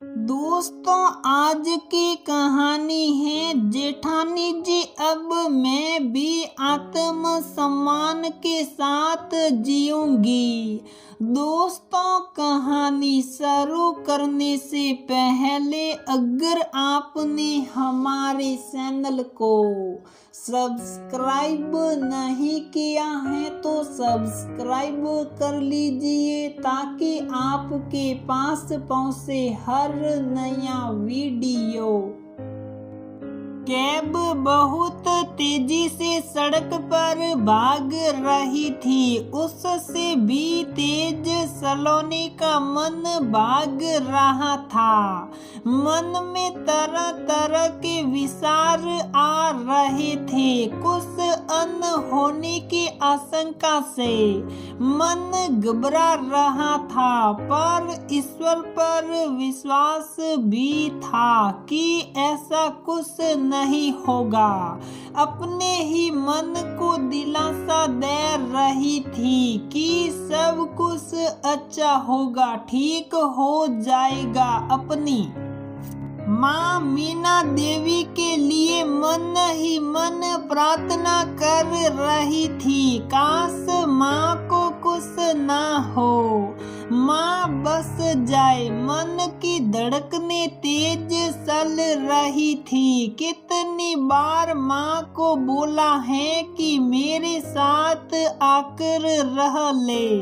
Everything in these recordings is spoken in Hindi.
दोस्तों, आज की कहानी है जेठानी जी अब मैं भी आत्म सम्मान के साथ जीऊंगी। दोस्तों, कहानी शुरू करने से पहले अगर आपने हमारे चैनल को सब्सक्राइब नहीं किया है तो सब्सक्राइब कर लीजिए ताकि आपके पास पहुंचे हर नया वीडियो। कैब बहुत तेजी से सड़क पर भाग रही थी। उससे भी तेज सलोनी का मन भाग रहा था। मन में तरह तरह के विचार आ रहे थे। कुछ अनहोनी की आशंका से मन घबरा रहा था, पर ईश्वर पर विश्वास भी था कि ऐसा कुछ नहीं होगा। अपने ही मन को दिलासा दे रही थी कि सब कुछ अच्छा होगा, ठीक हो जाएगा। अपनी माँ मीना देवी के लिए मन ही मन प्रार्थना कर रही थी। काश माँ को कुछ ना हो, माँ बस जाए। मन की धड़कनें तेज चल रही थी। कितनी बार माँ को बोला है कि मेरे साथ आकर रह ले,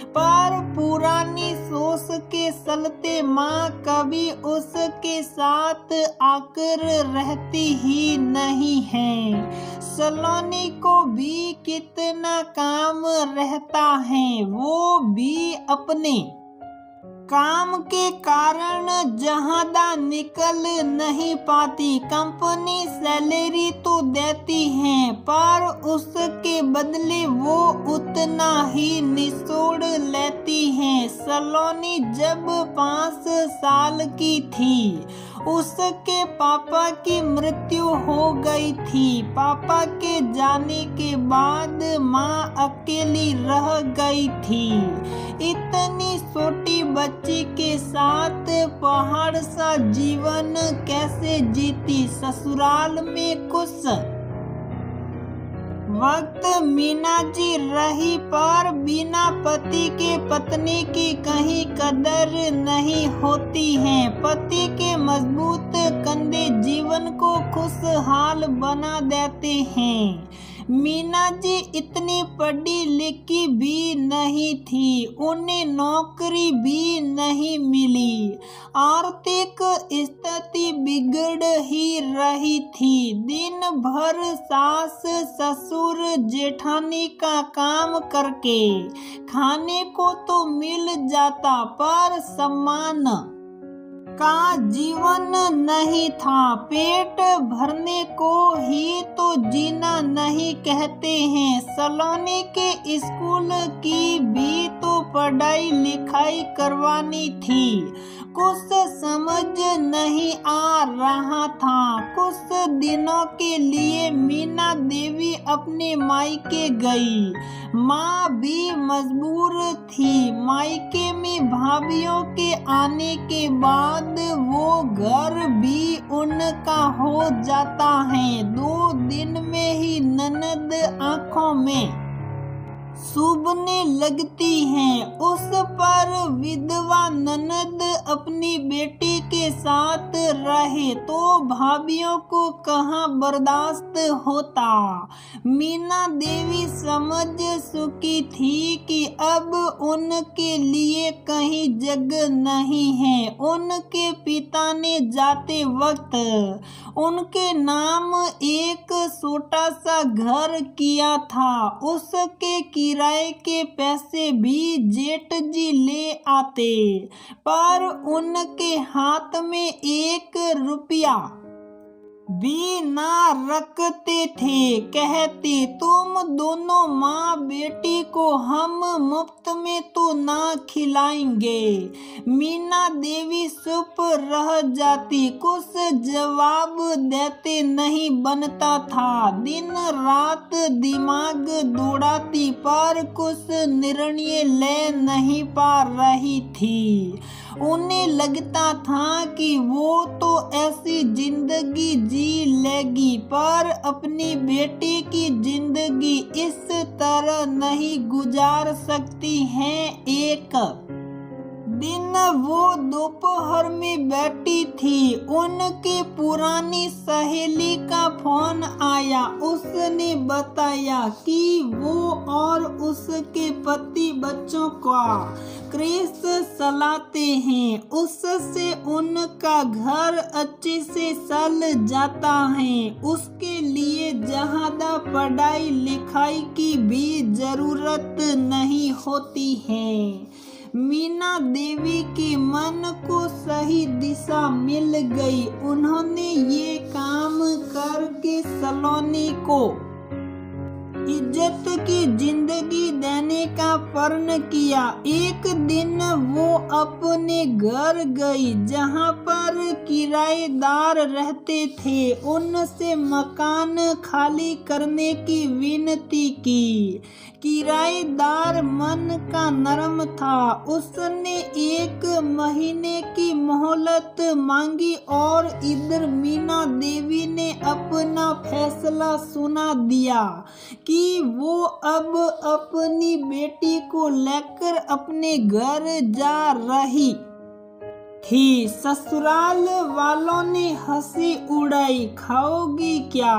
पर पुरानी सोच के चलते माँ कभी उसके साथ आकर रहती ही नहीं है। सलोनी को भी कितना काम रहता है, वो भी अपने काम के कारण ज्यादा निकल नहीं पाती। कंपनी सैलरी तो देती है, पर उसके बदले वो उतना ही निचोड़ लेती है। सलोनी जब 5 साल की थी, उसके पापा की मृत्यु हो गई थी। पापा के जाने के बाद माँ अकेली रह गई थी। इतनी छोटी बच्ची के साथ पहाड़ सा जीवन कैसे जीती। ससुराल में कुछ वक्त मीना जी रही, पर बिना पति के पत्नी की कहीं कदर नहीं होती है। पति के मजबूत कंधे जीवन को खुशहाल बना देते हैं। मीना जी इतनी पढ़ी लिखी भी नहीं थी, उन्हें नौकरी भी नहीं मिली। आर्थिक स्थिति बिगड़ ही रही थी। दिन भर सास ससुर जेठानी का काम करके खाने को तो मिल जाता, पर सम्मान का जीवन नहीं था। पेट भरने को ही तो जीना नहीं कहते हैं। सलोनी के स्कूल की भी तो पढ़ाई लिखाई करवानी थी। कुछ समझ नहीं आ रहा था। कुछ दिनों के लिए मीना देवी अपने मायके गई। माँ भी मजबूर थी। मायके में भाभीियों के आने के बाद वो घर भी उनका हो जाता है। 2 दिन में ही ननद आंखों में चुभने लगती हैं। उस पर विधवा ननद अपनी बेटी के साथ रहे तो भाभीियों को कहाँ बर्दाश्त होता। मीना देवी समझ चुकी थी कि अब उनके लिए कहीं जगह नहीं है। उनके पिता ने जाते वक्त उनके नाम एक छोटा सा घर किया था। उसके किराए के पैसे भी जेठ जी ले आते, पर उनके हाथ में 1 रुपया भी ना रखते थे। कहते तुम दोनों माँ बेटी को हम मुफ्त में तो ना खिलाएंगे। मीना देवी चुप रह जाती। कुछ जवाब देते नहीं बनता था। दिन रात दिमाग दौड़ाती, पर कुछ निर्णय ले नहीं पा रही थी। उन्हें लगता था कि वो तो ऐसी जिंदगी जी लेगी, पर अपनी बेटी की जिंदगी इस तरह नहीं गुजार सकती है। एक दिन वो दोपहर में बैठी थी, उनकी पुरानी सहेली का फोन आया। उसने बताया कि वो और उसके पति बच्चों का क्रेश चलाते हैं, उससे उनका घर अच्छे से चल जाता है, उसके लिए ज्यादा पढ़ाई लिखाई की भी जरूरत नहीं होती है। मीना देवी के मन को सही दिशा मिल गई। उन्होंने ये काम करके सलोनी को इज्जत की जिंदगी देने का प्रण किया। एक दिन वो अपने घर गई जहां पर किराएदार रहते थे, उनसे मकान खाली करने की विनती की। किराएदार मन का नरम था, उसने 1 महीने की मोहलत मांगी और इधर मीना देवी ने अपना फैसला सुना दिया कि वो अब अपनी बेटी को लेकर अपने घर जा रही थी। ससुराल वालों ने हंसी उड़ाई, खाओगी क्या?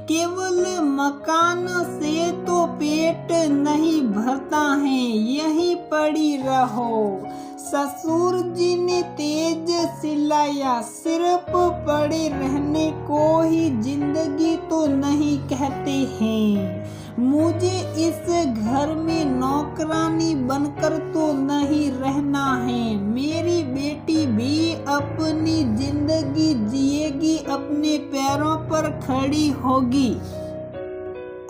केवल मकान से तो पेट नहीं भरता है, यहीं पड़ी रहो। ससुर जी ने तेज चिल्लाया, सिर्फ पड़े रहने को ही जिंदगी तो नहीं कहते हैं। मुझे इस घर में नौकरानी बनकर तो नहीं रहना है। मेरी बेटी भी अपनी जिंदगी जिएगी, अपने पैरों पर खड़ी होगी,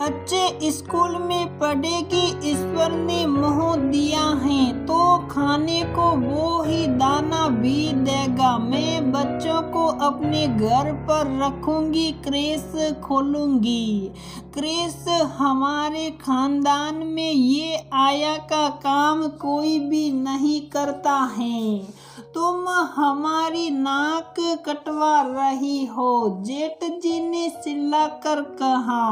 अच्छे स्कूल में पढ़ेगी। ईश्वर ने मोह दिया है तो खाने को वो ही दाना भी देगा। मैं बच्चों को अपने घर पर रखूंगी, क्रेश खोलूंगी। क्रेश हमारे खानदान में ये आया का काम कोई भी नहीं करता है। तुम हमारी नाक कटवा रही हो, जेठ जी ने चिल्लाकर कहा।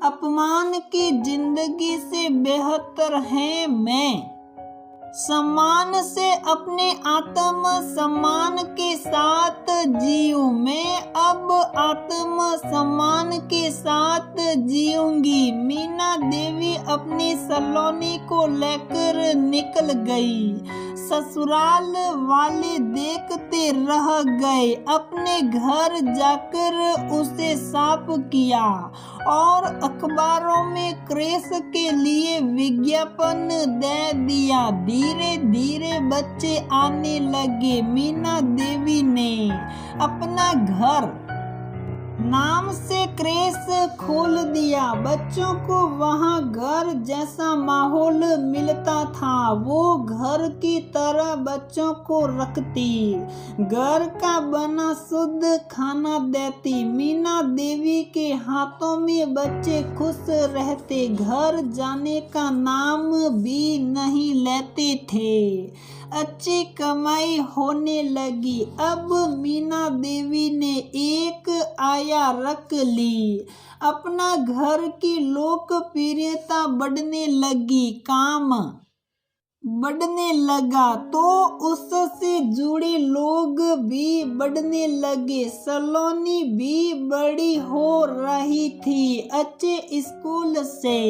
अपमान की जिंदगी से बेहतर है मैं सम्मान से अपने आत्म सम्मान के साथ जीऊं। मैं अब आत्म सम्मान के साथ जीऊंगी। मीना देवी अपनी सलोनी को लेकर निकल गई। ससुराल वाले देखते रह गए। अपने घर जाकर उसे साफ किया और अखबारों में क्रेश के लिए विज्ञापन दे दिया। धीरे धीरे बच्चे आने लगे। मीना देवी ने अपना घर नाम से क्रेश खोल दिया। बच्चों को वहाँ घर जैसा माहौल मिलता था। वो घर की तरह बच्चों को रखती, घर का बना शुद्ध खाना देती। मीना देवी के हाथों में बच्चे खुश रहते, घर जाने का नाम भी नहीं लेते थे। अच्छी कमाई होने लगी। अब मीना देवी ने एक आया रख ली। अपना घर की लोकप्रियता बढ़ने लगी, काम बढ़ने लगा तो उससे जुड़े लोग भी बढ़ने लगे। सलोनी भी बड़ी हो रही थी। अच्छे स्कूल से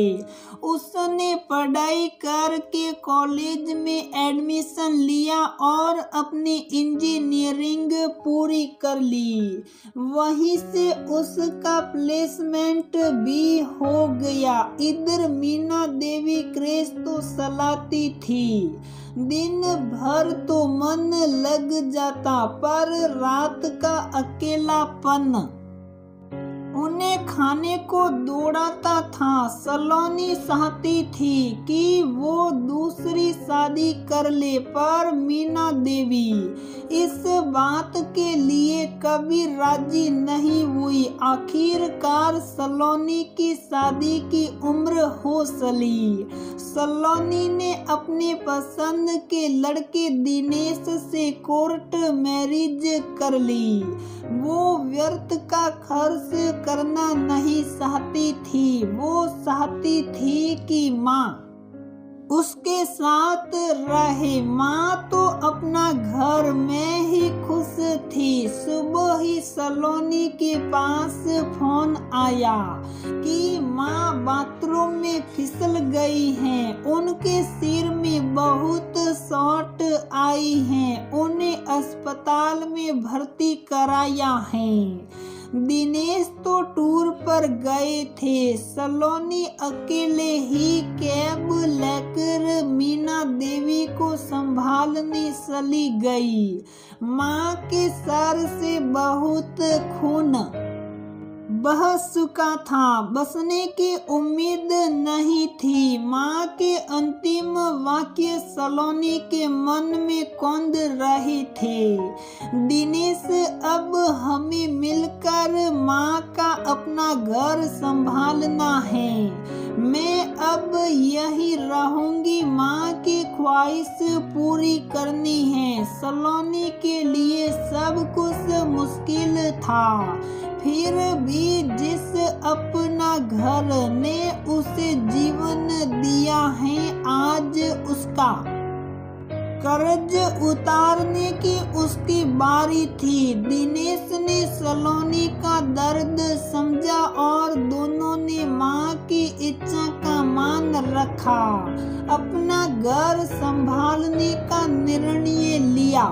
उसने पढ़ाई करके कॉलेज में एडमिशन लिया और अपनी इंजीनियरिंग पूरी कर ली। वहीं से उसका प्लेसमेंट भी हो गया। इधर मीना देवी क्रेश तो चलाती थी। दिन भर तो मन लग जाता, पर रात का अकेलापन उन्हें खाने को दौड़ाता था। सलोनी चाहती थी कि वो दूसरी शादी कर ले, पर मीना देवी इस बात के लिए कभी राजी नहीं हुई। आखिरकार सलोनी की शादी की उम्र हो चली। सलोनी ने अपने पसंद के लड़के दिनेश से कोर्ट मैरिज कर ली। वो व्यर्थ का खर्च करना नहीं चाहती थी। वो चाहती थी कि माँ उसके साथ रहे। माँ तो अपना घर में ही खुश थी। सुबह ही सलोनी के पास फोन आया कि माँ बाथरूम में फिसल गई हैं। उनके सिर में बहुत चोट आई है। उन्हें अस्पताल में भर्ती कराया है। दिनेश तो टूर पर गए थे। सलोनी अकेले ही कैब लेकर मीना देवी को संभालने चली गई। माँ के सर से बहुत खून बह चुका था। बचने की उम्मीद नहीं थी। माँ के अंतिम वाक्य सलोनी के मन में कौंध रहे थे। दिनेश, अब हमें मिलकर माँ का अपना घर संभालना है। मैं अब यही रहूंगी। माँ की ख्वाहिश पूरी करनी है। सलोनी के लिए सब कुछ मुश्किल था। फिर भी जिस अपना घर ने उसे जीवन दिया है, आज उसका कर्ज उतारने की उसकी बारी थी। दिनेश ने सलोनी का दर्द समझा और दोनों ने माँ की इच्छा का मान रखा। अपना घर संभालने का निर्णय लिया।